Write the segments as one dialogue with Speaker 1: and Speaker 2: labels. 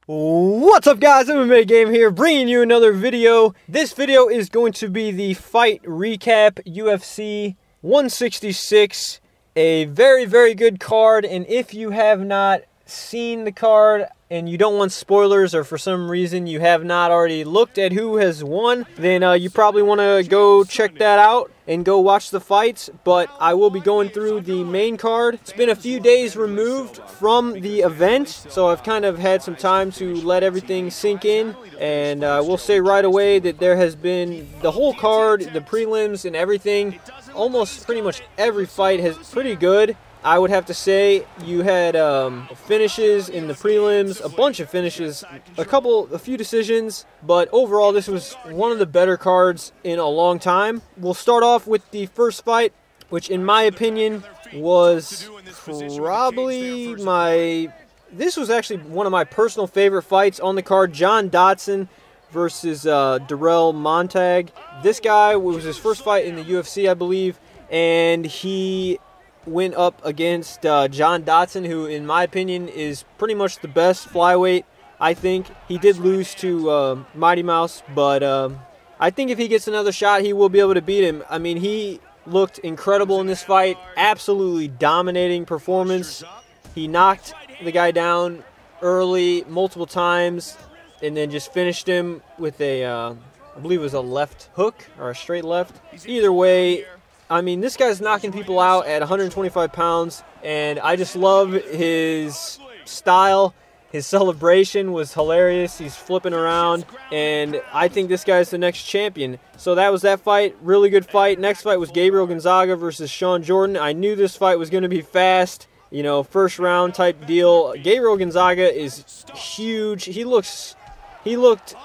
Speaker 1: What's up, guys? MMAGAME here, bringing you another video. This video is going to be the fight recap, UFC 166. A very, very good card, and if you have not seen the card and you don't want spoilers, or for some reason you have not already looked at who has won, then you probably want to go check that out and go watch the fights. But I will be going through the main card. It's been a few days removed from the event, so I've kind of had some time to let everything sink in, and we'll say right away that there has been the whole card, the prelims and everything. Almost pretty much every fight has pretty good. I would have to say you had finishes in the prelims, a bunch of finishes, a few decisions, but overall this was one of the better cards in a long time. We'll start off with the first fight, which in my opinion was probably this was actually one of my personal favorite fights on the card. Dodson versus Darrell Montag. This guy was his first fight in the UFC, I believe, and he went up against John Dodson, who in my opinion is pretty much the best flyweight. I think he did lose to Mighty Mouse, but I think if he gets another shot, he will be able to beat him. I mean, he looked incredible in this fight, absolutely dominating performance. He knocked the guy down early multiple times and then just finished him with a I believe it was a left hook or a straight left. Either way, I mean, this guy's knocking people out at 125 pounds, and I just love his style. His celebration was hilarious. He's flipping around, and I think this guy's the next champion. So that was that fight. Really good fight. Next fight was Gabriel Gonzaga versus Sean Jordan. I knew this fight was going to be fast, you know, first round type deal. Gabriel Gonzaga is huge. He looked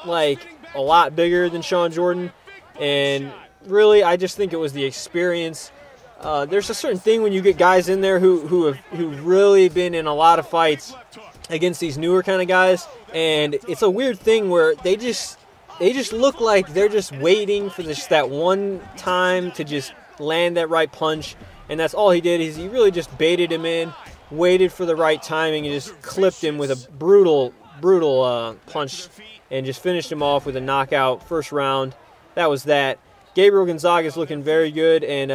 Speaker 1: like a lot bigger than Sean Jordan, and really, I just think it was the experience. There's a certain thing when you get guys in there who've really been in a lot of fights against these newer kind of guys, and it's a weird thing where they just look like they're just waiting for that one time to just land that right punch, and that's all he did. He really just baited him in, waited for the right timing, and just clipped him with a brutal punch, and just finished him off with a knockout first round. That was that. Gabriel Gonzaga is looking very good, and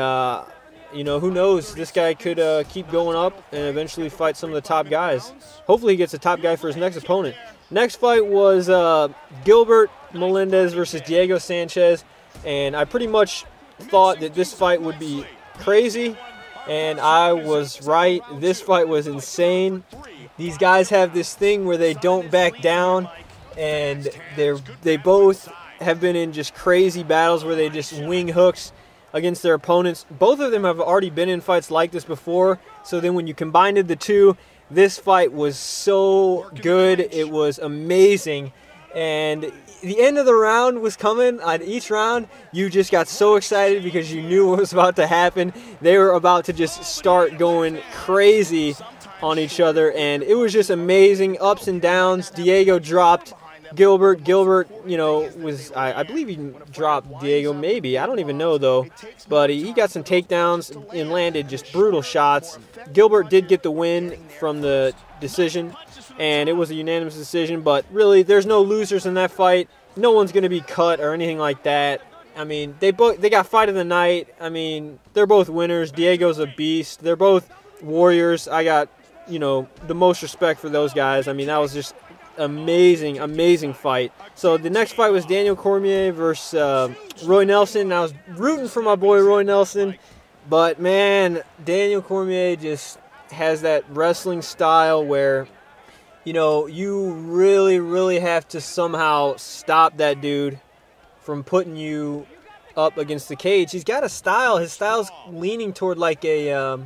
Speaker 1: you know, who knows? This guy could keep going up and eventually fight some of the top guys. Hopefully he gets a top guy for his next opponent. Next fight was Gilbert Melendez versus Diego Sanchez, and I pretty much thought that this fight would be crazy, and I was right. This fight was insane. These guys have this thing where they don't back down, and they both have been in just crazy battles where they just wing hooks against their opponents. Both of them have already been in fights like this before, so then when you combined the two, this fight was so good. It was amazing, and the end of the round was coming. On each round, you just got so excited because you knew what was about to happen. They were about to just start going crazy on each other, and it was just amazing. Ups and downs. Diego dropped Gilbert, you know, I believe he dropped Diego, maybe. I don't even know, though. But he got some takedowns and landed just brutal shots. Gilbert did get the win from the decision, and it was a unanimous decision. But really, there's no losers in that fight. No one's going to be cut or anything like that. I mean, they got fight of the night. I mean, they're both winners. Diego's a beast. They're both warriors. I got, you know, the most respect for those guys. I mean, that was just amazing fight. So the next fight was Daniel Cormier versus Roy Nelson. I was rooting for my boy Roy Nelson, but man, Daniel Cormier just has that wrestling style where, you know, you really have to somehow stop that dude from putting you up against the cage. He's got a style. His style's leaning toward like a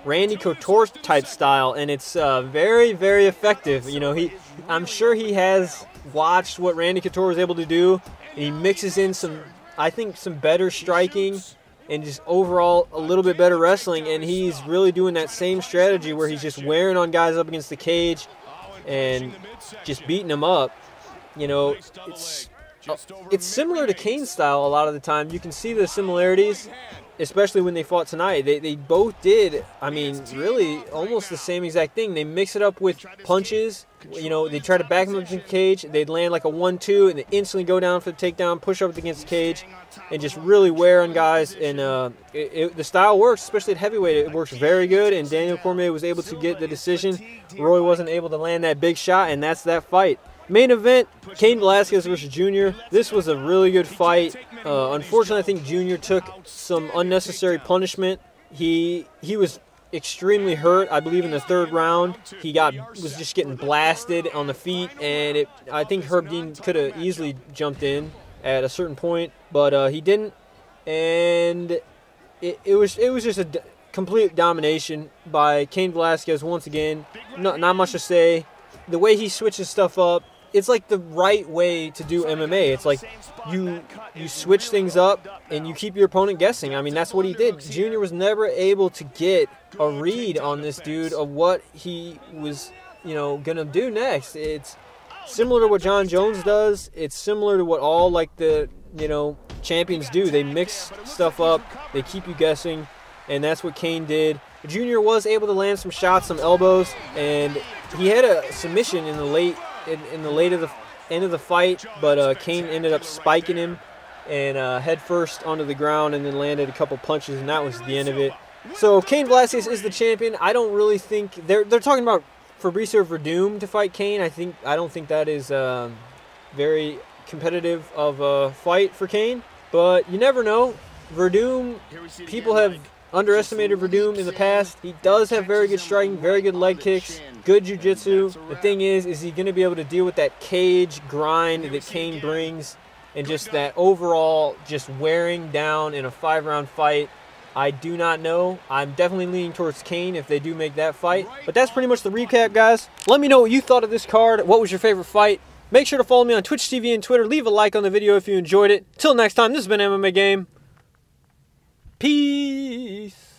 Speaker 1: Randy Couture type style, and it's very effective. You know, I'm sure he has watched what Randy Couture was able to do, and he mixes in some better striking and just overall a little bit better wrestling, and he's really doing that same strategy where he's just wearing on guys up against the cage and just beating them up. You know, it's similar to Kane's style a lot of the time. You can see the similarities, especially when they fought tonight. They both did, I mean, really almost the same exact thing. They mix it up with punches. You know, they try to back them up in the cage. They'd land like a 1-2, and they instantly go down for the takedown, push up against the cage, and just really wear on guys. And the style works, especially at heavyweight. It works very good, and Daniel Cormier was able to get the decision. Roy wasn't able to land that big shot, and that's that fight. Main event, Cain Velasquez versus Junior. This was a really good fight. Unfortunately, I think Junior took some unnecessary punishment. He was extremely hurt. I believe in the third round, he was just getting blasted on the feet, and I think Herb Dean could have easily jumped in at a certain point, but he didn't. And it was just a complete domination by Cain Velasquez once again. Not much to say. The way he switches stuff up, it's like the right way to do MMA. It's like you switch things up and you keep your opponent guessing. I mean, that's what he did. Junior was never able to get a read on this dude of what he was, you know, gonna do next. It's similar to what John Jones does. It's similar to what all like the, you know, champions do. They mix stuff up. They keep you guessing, and that's what Cain did. Junior was able to land some shots, some elbows, and he had a submission in the late of the end of the fight, but Cain ended up spiking him and head first onto the ground, and then landed a couple punches, and that was the end of it. So Cain Velasquez is the champion. I don't really think they're talking about Fabricio Verdum to fight Cain. I don't think that is very competitive of a fight for Cain, but you never know. Verdum, people have underestimated Verdum in the past. He does have very good striking, very good leg kicks, good jiu-jitsu. The thing is he going to be able to deal with that cage grind that Cain brings, and just that overall just wearing down in a 5-round fight? I do not know. I'm definitely leaning towards Cain if they do make that fight. But that's pretty much the recap, guys. Let me know what you thought of this card. What was your favorite fight? Make sure to follow me on Twitch TV and Twitter. Leave a like on the video if you enjoyed it. Till next time, this has been MMA Game. Peace.